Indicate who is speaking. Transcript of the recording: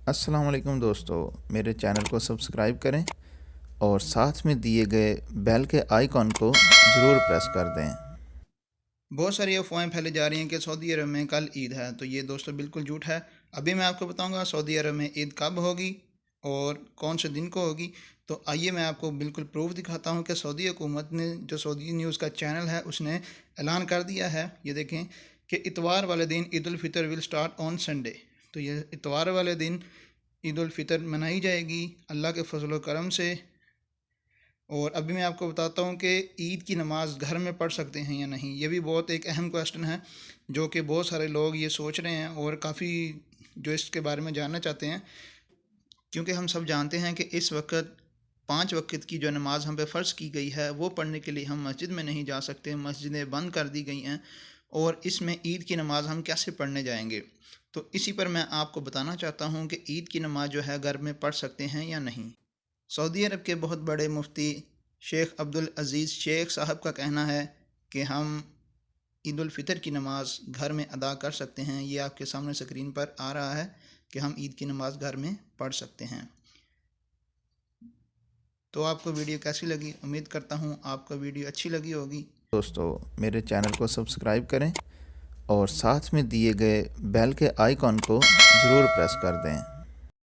Speaker 1: अस्सलाम वालेकुम दोस्तों, मेरे चैनल को सब्सक्राइब करें और साथ में दिए गए बेल के आइकॉन को ज़रूर प्रेस कर दें।
Speaker 2: बहुत सारी अफवाहें फैली जा रही हैं कि सऊदी अरब में कल ईद है, तो ये दोस्तों बिल्कुल झूठ है। अभी मैं आपको बताऊंगा सऊदी अरब में ईद कब होगी और कौन से दिन को होगी। तो आइए मैं आपको बिल्कुल प्रूफ दिखाता हूं कि सऊदी हुकूमत ने, जो सऊदी न्यूज़ का चैनल है, उसने ऐलान कर दिया है। ये देखें कि इतवार वाले दिन Eid ul Fitr will start on Sunday. तो ये इतवार वाले दिन ईद उल फितर मनाई जाएगी अल्लाह के फजल व करम से। और अभी मैं आपको बताता हूँ कि ईद की नमाज़ घर में पढ़ सकते हैं या नहीं। ये भी बहुत एक अहम क्वेश्चन है जो कि बहुत सारे लोग ये सोच रहे हैं और काफ़ी जो इसके बारे में जानना चाहते हैं, क्योंकि हम सब जानते हैं कि इस वक्त 5 वक्त की जो नमाज़ हम पे फ़र्ज़ की गई है वो पढ़ने के लिए हम मस्जिद में नहीं जा सकते, मस्जिदें बंद कर दी गई हैं। और इसमें ईद की नमाज़ हम कैसे पढ़ने जाएंगे? तो इसी पर मैं आपको बताना चाहता हूँ कि ईद की नमाज़ जो है घर में पढ़ सकते हैं या नहीं। सऊदी अरब के बहुत बड़े मुफ्ती शेख अब्दुल अज़ीज़ शेख साहब का कहना है कि हम ईद उल फ़ितर की नमाज़ घर में अदा कर सकते हैं। ये आपके सामने स्क्रीन पर आ रहा है कि हम ईद की नमाज़ घर में पढ़ सकते हैं। तो आपको वीडियो कैसी लगी? उम्मीद करता हूँ आपको वीडियो अच्छी लगी होगी।
Speaker 1: दोस्तों, मेरे चैनल को सब्सक्राइब करें और साथ में दिए गए बेल के आइकॉन को ज़रूर प्रेस कर दें।